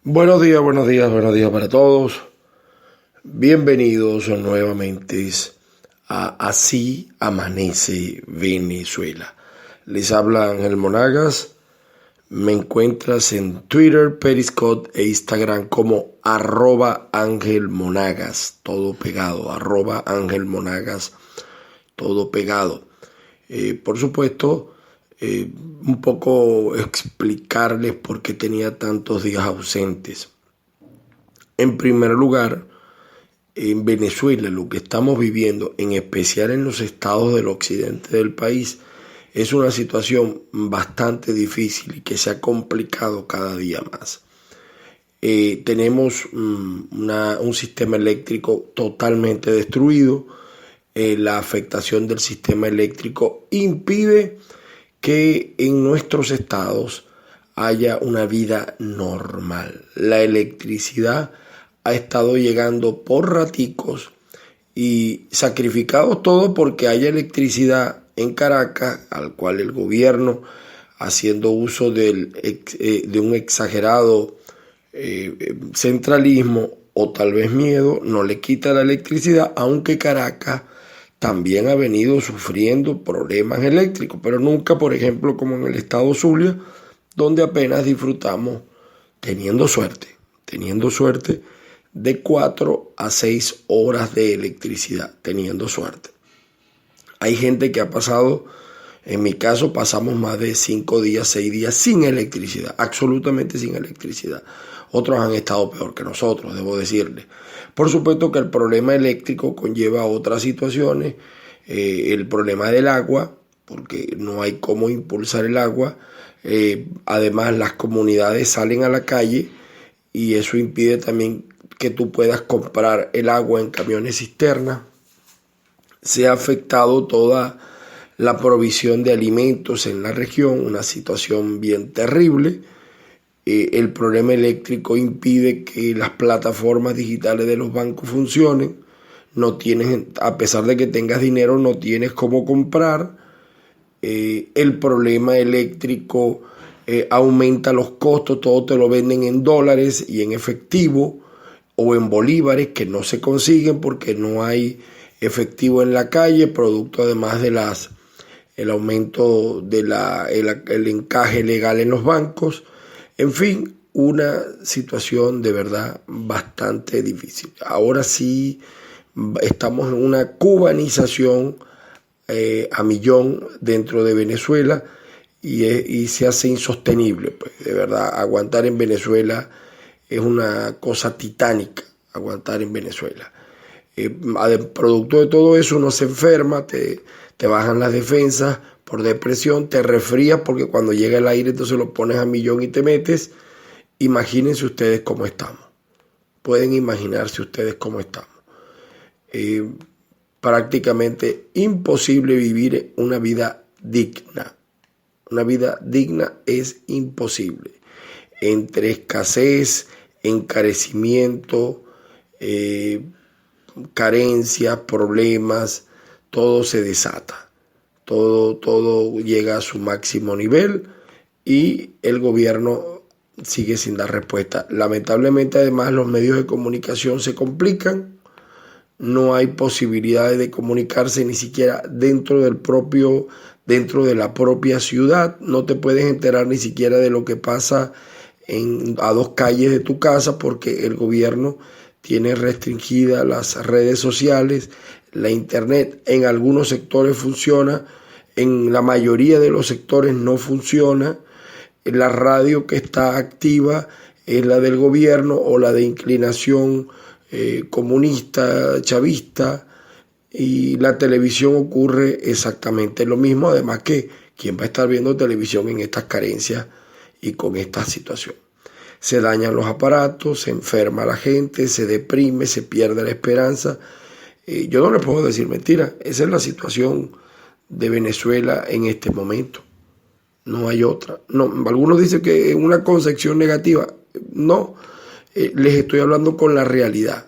Buenos días para todos. Bienvenidos nuevamente a Así Amanece Venezuela. Les habla Ángel Monagas. Me encuentras en Twitter, Periscope e Instagram como @AngelMonagas, todo pegado, @AngelMonagas, todo pegado. Por supuesto, un poco explicarles por qué tenía tantos días ausentes. En primer lugar, en Venezuela lo que estamos viviendo, en especial en los estados del occidente del país, es una situación bastante difícil y que se ha complicado cada día más. Tenemos un sistema eléctrico totalmente destruido. La afectación del sistema eléctrico impide que en nuestros estados haya una vida normal. La electricidad ha estado llegando por raticos y sacrificados todo porque haya electricidad en Caracas, al cual el gobierno, haciendo uso de un exagerado centralismo o tal vez miedo, no le quita la electricidad, aunque Caracas también ha venido sufriendo problemas eléctricos, pero nunca, por ejemplo, como en el estado Zulia, donde apenas disfrutamos, teniendo suerte, de 4 a 6 horas de electricidad, teniendo suerte. Hay gente que ha pasado, en mi caso, pasamos más de 5 días, 6 días sin electricidad, absolutamente sin electricidad. Otros han estado peor que nosotros, debo decirles. Por supuesto que el problema eléctrico conlleva otras situaciones, el problema del agua, porque no hay cómo impulsar el agua. Además, las comunidades salen a la calle y eso impide también que tú puedas comprar el agua en camiones cisterna. Se ha afectado toda la provisión de alimentos en la región, una situación bien terrible. El problema eléctrico impide que las plataformas digitales de los bancos funcionen. No tienes, a pesar de que tengas dinero, no tienes cómo comprar. El problema eléctrico aumenta los costos, todo te lo venden en dólares y en efectivo o en bolívares que no se consiguen porque no hay efectivo en la calle, producto además de el aumento el encaje legal en los bancos. En fin, una situación de verdad bastante difícil. Ahora sí estamos en una cubanización a millón dentro de Venezuela y se hace insostenible. Pues, de verdad, aguantar en Venezuela es una cosa titánica, aguantar en Venezuela. Producto de todo eso uno se enferma, te bajan las defensas por depresión, te resfrías porque cuando llega el aire entonces lo pones a millón y te metes. Imagínense ustedes cómo estamos. Pueden imaginarse ustedes cómo estamos. Prácticamente imposible vivir una vida digna. Una vida digna es imposible. Entre escasez, encarecimiento, carencias, problemas, todo se desata. Todo llega a su máximo nivel y el gobierno sigue sin dar respuesta. Lamentablemente, además, los medios de comunicación se complican. No hay posibilidades de comunicarse ni siquiera dentro de la propia ciudad. No te puedes enterar ni siquiera de lo que pasa a 2 calles de tu casa porque el gobierno tiene restringidas las redes sociales. La internet en algunos sectores funciona, en la mayoría de los sectores no funciona. La radio que está activa es la del gobierno o la de inclinación comunista, chavista, y la televisión ocurre exactamente lo mismo. Además que, ¿quién va a estar viendo televisión en estas carencias y con esta situación? Se dañan los aparatos, se enferma la gente, se deprime, se pierde la esperanza. Yo no les puedo decir mentira, esa es la situación de Venezuela en este momento. No hay otra. No, algunos dicen que es una concepción negativa. No, les estoy hablando con la realidad.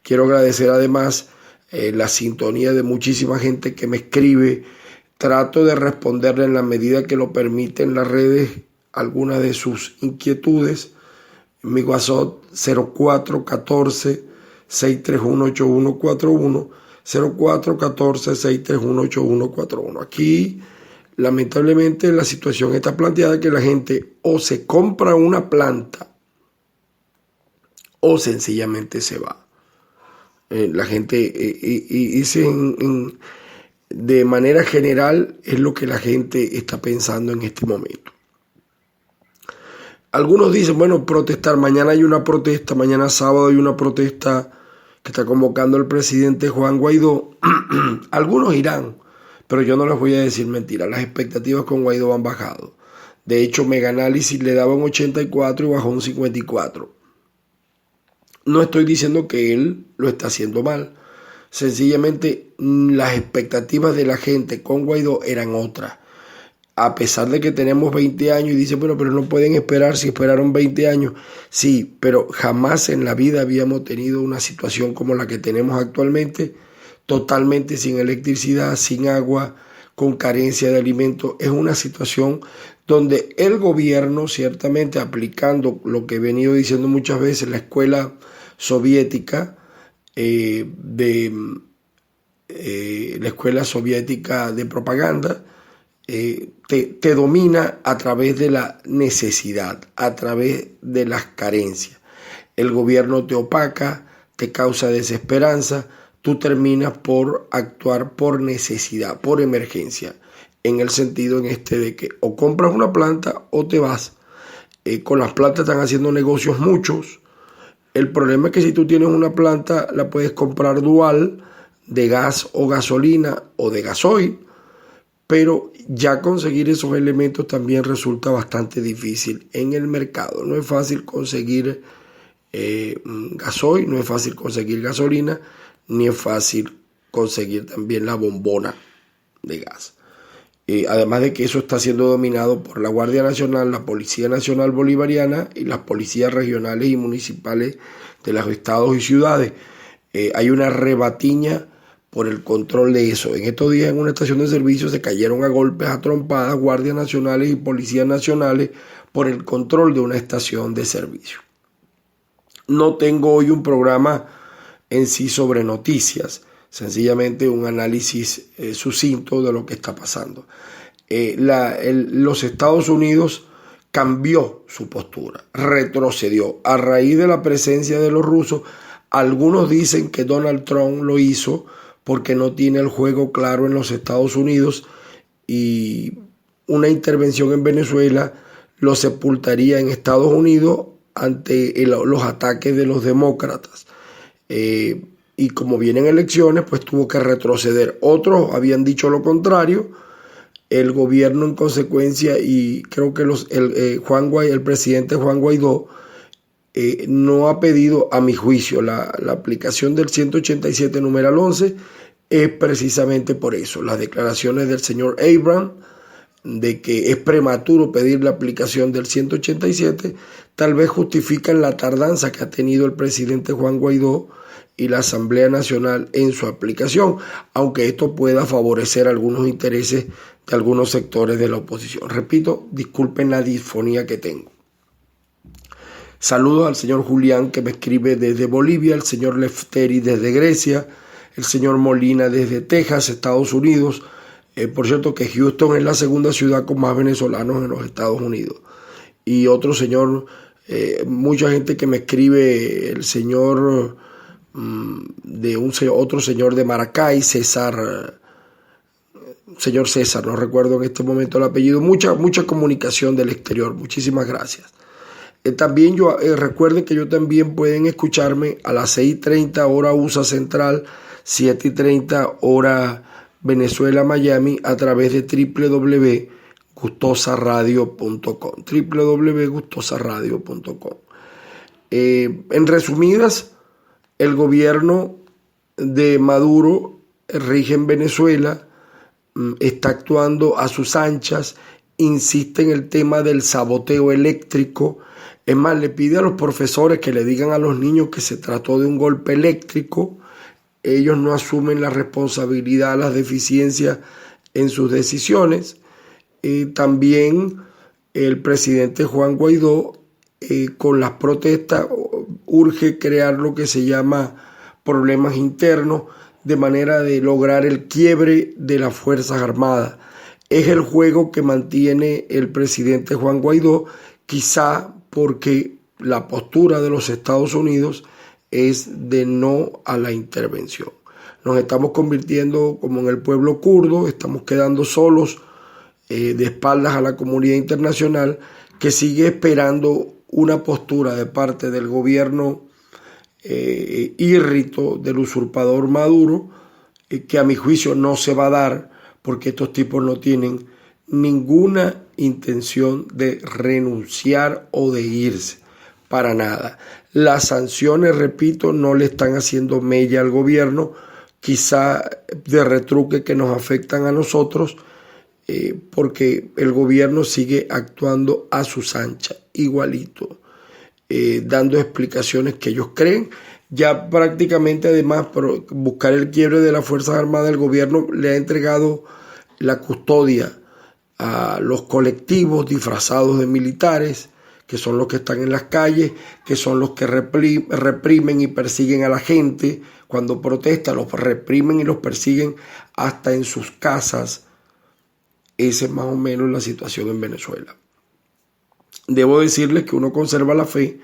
Quiero agradecer además la sintonía de muchísima gente que me escribe. Trato de responderle en la medida que lo permiten las redes algunas de sus inquietudes. Mi WhatsApp 0414-631-8141, 0414-631-8141. Aquí, lamentablemente, la situación está planteada que la gente o se compra una planta o sencillamente se va. La gente, de manera general, es lo que la gente está pensando en este momento. Algunos dicen, bueno, protestar, mañana hay una protesta, mañana sábado hay una protesta que está convocando el presidente Juan Guaidó. Algunos irán, pero yo no les voy a decir mentira, las expectativas con Guaidó han bajado. De hecho, Mega Análisis le daba un 84 y bajó un 54. No estoy diciendo que él lo está haciendo mal, sencillamente las expectativas de la gente con Guaidó eran otras. A pesar de que tenemos 20 años y dice, bueno, pero no pueden esperar si esperaron 20 años. Sí, pero jamás en la vida habíamos tenido una situación como la que tenemos actualmente, totalmente sin electricidad, sin agua, con carencia de alimentos. Es una situación donde el gobierno, ciertamente aplicando lo que he venido diciendo muchas veces, la escuela soviética la escuela soviética de propaganda, te domina a través de la necesidad, a través de las carencias. El gobierno te opaca, te causa desesperanza, tú terminas por actuar por necesidad, por emergencia, en el sentido de que o compras una planta o te vas. Con las plantas están haciendo negocios muchos. El problema es que si tú tienes una planta, la puedes comprar dual, de gas o gasolina o de gasoil, pero ya conseguir esos elementos también resulta bastante difícil en el mercado. No es fácil conseguir gasoil, no es fácil conseguir gasolina, ni es fácil conseguir también la bombona de gas. Además de que eso está siendo dominado por la Guardia Nacional, la Policía Nacional Bolivariana y las policías regionales y municipales de los estados y ciudades. Hay una rebatiña por el control de eso. En estos días en una estación de servicio se cayeron a golpes, a trompadas, guardias nacionales y policías nacionales por el control de una estación de servicio. No tengo hoy un programa en sí sobre noticias, sencillamente un análisis sucinto de lo que está pasando. Los Estados Unidos cambió su postura, retrocedió a raíz de la presencia de los rusos. Algunos dicen que Donald Trump lo hizo porque no tiene el juego claro en los Estados Unidos y una intervención en Venezuela lo sepultaría en Estados Unidos ante los ataques de los demócratas. Y como vienen elecciones, pues tuvo que retroceder. Otros habían dicho lo contrario. El gobierno en consecuencia, y creo que el presidente Juan Guaidó no ha pedido, a mi juicio, la aplicación del 187 numeral 11 es precisamente por eso. Las declaraciones del señor Abraham de que es prematuro pedir la aplicación del 187 tal vez justifican la tardanza que ha tenido el presidente Juan Guaidó y la Asamblea Nacional en su aplicación, aunque esto pueda favorecer algunos intereses de algunos sectores de la oposición. Repito, disculpen la disfonía que tengo. Saludos al señor Julián, que me escribe desde Bolivia, el señor Lefteri desde Grecia, el señor Molina desde Texas, Estados Unidos. Por cierto que Houston es la segunda ciudad con más venezolanos en los Estados Unidos. Y otro señor, mucha gente que me escribe, el señor otro señor de Maracay, señor César, no recuerdo en este momento el apellido. Mucha comunicación del exterior, muchísimas gracias. También recuerden que yo también pueden escucharme a las 6:30 hora USA Central, 7:30 hora Venezuela Miami a través de www.gustosaradio.com, www.gustosaradio.com. En resumidas, el gobierno de Maduro rige en Venezuela, está actuando a sus anchas, insiste en el tema del saboteo eléctrico. Es más, le pide a los profesores que le digan a los niños que se trató de un golpe eléctrico. Ellos no asumen la responsabilidad, las deficiencias en sus decisiones. También el presidente Juan Guaidó, con las protestas, urge crear lo que se llama problemas internos, de manera de lograr el quiebre de las Fuerzas Armadas. Es el juego que mantiene el presidente Juan Guaidó, quizá porque la postura de los Estados Unidos es de no a la intervención. Nos estamos convirtiendo como en el pueblo kurdo, estamos quedando solos, de espaldas a la comunidad internacional, que sigue esperando una postura de parte del gobierno írrito del usurpador Maduro, que a mi juicio no se va a dar, porque estos tipos no tienen ninguna intención de renunciar o de irse, para nada. Las sanciones, repito, no le están haciendo mella al gobierno, quizá de retruque que nos afectan a nosotros, porque el gobierno sigue actuando a sus anchas, igualito, dando explicaciones que ellos creen. Ya prácticamente, además, por buscar el quiebre de las Fuerzas Armadas, el gobierno le ha entregado la custodia a los colectivos disfrazados de militares, que son los que están en las calles, que son los que reprimen y persiguen a la gente. Cuando protesta, los reprimen y los persiguen hasta en sus casas. Esa es más o menos la situación en Venezuela. Debo decirles que uno conserva la fe,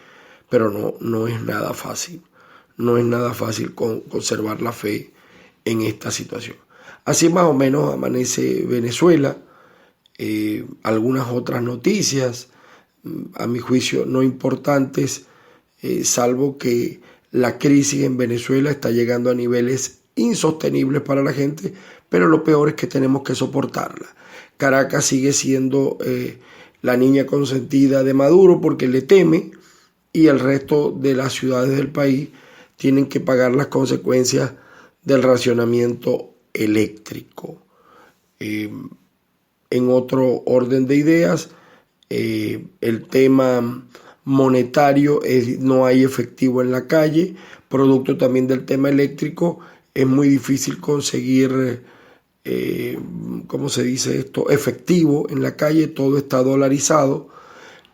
pero no es nada fácil. No es nada fácil conservar la fe en esta situación. Así más o menos amanece Venezuela. Algunas otras noticias, a mi juicio no importantes, salvo que la crisis en Venezuela está llegando a niveles insostenibles para la gente, pero lo peor es que tenemos que soportarla. Caracas sigue siendo la niña consentida de Maduro porque le teme, y el resto de las ciudades del país tienen que pagar las consecuencias del racionamiento eléctrico. En otro orden de ideas, el tema monetario no hay efectivo en la calle, producto también del tema eléctrico. Es muy difícil conseguir, ¿cómo se dice esto?, efectivo en la calle, todo está dolarizado.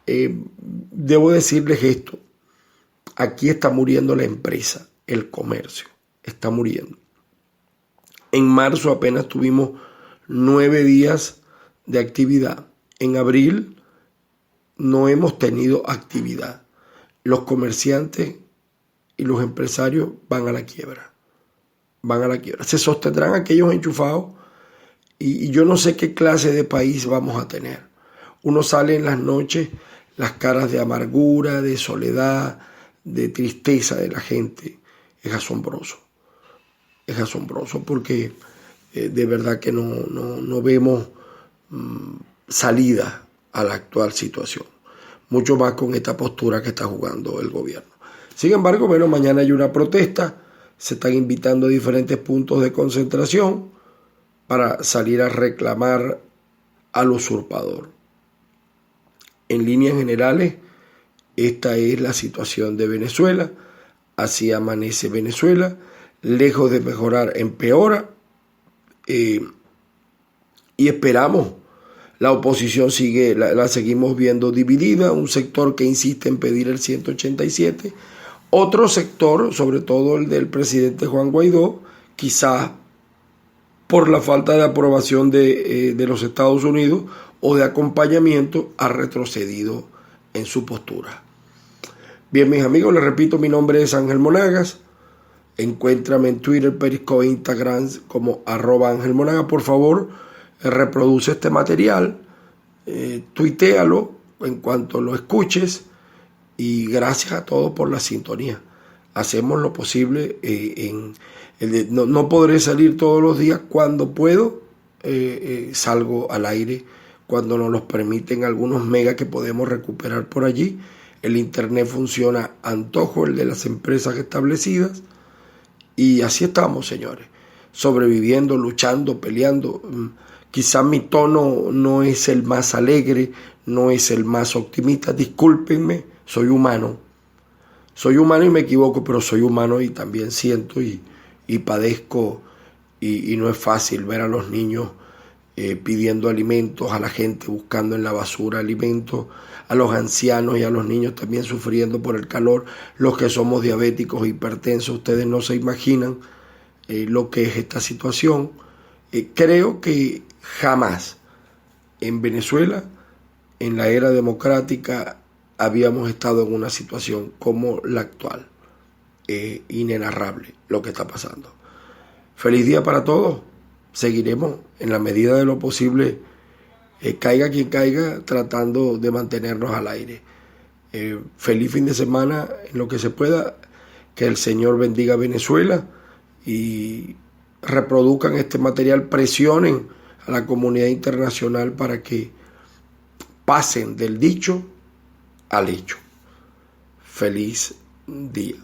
Debo decirles esto, aquí está muriendo la empresa, el comercio, está muriendo. En marzo apenas tuvimos 9 días de actividad. En abril no hemos tenido actividad. Los comerciantes y los empresarios van a la quiebra. Van a la quiebra. Se sostendrán aquellos enchufados y yo no sé qué clase de país vamos a tener. Uno sale en las noches, las caras de amargura, de soledad, de tristeza de la gente. Es asombroso. Es asombroso porque de verdad que no vemos salida a la actual situación. Mucho más con esta postura que está jugando el gobierno. Sin embargo, bueno, mañana hay una protesta. Se están invitando a diferentes puntos de concentración para salir a reclamar al usurpador. En líneas generales, esta es la situación de Venezuela. Así amanece Venezuela. Lejos de mejorar, empeora. Y esperamos. La oposición sigue, la seguimos viendo dividida. Un sector que insiste en pedir el 187. Otro sector, sobre todo el del presidente Juan Guaidó, quizás por la falta de aprobación de los Estados Unidos o de acompañamiento, ha retrocedido en su postura. Bien, mis amigos, les repito, mi nombre es Ángel Monagas. Encuéntrame en Twitter, Periscope, Instagram como @AngelMonagas. Por favor, reproduce este material, tuitéalo en cuanto lo escuches, y gracias a todos por la sintonía. Hacemos lo posible. No podré salir todos los días. Cuando puedo, salgo al aire, cuando nos los permiten algunos megas que podemos recuperar por allí. El internet funciona a antojo, el de las empresas establecidas, y así estamos, señores, sobreviviendo, luchando, peleando. Quizás mi tono no es el más alegre, no es el más optimista, discúlpenme, soy humano y me equivoco, pero soy humano y también siento y padezco, y no es fácil ver a los niños pidiendo alimentos, a la gente buscando en la basura alimentos, a los ancianos y a los niños también sufriendo por el calor, los que somos diabéticos, hipertensos. Ustedes no se imaginan lo que es esta situación. Creo que jamás en Venezuela, en la era democrática, habíamos estado en una situación como la actual. Inenarrable lo que está pasando. Feliz día para todos. Seguiremos en la medida de lo posible, caiga quien caiga, tratando de mantenernos al aire. Feliz fin de semana en lo que se pueda. Que el Señor bendiga a Venezuela y reproduzcan este material, presionen a la comunidad internacional para que pasen del dicho al hecho. Feliz día.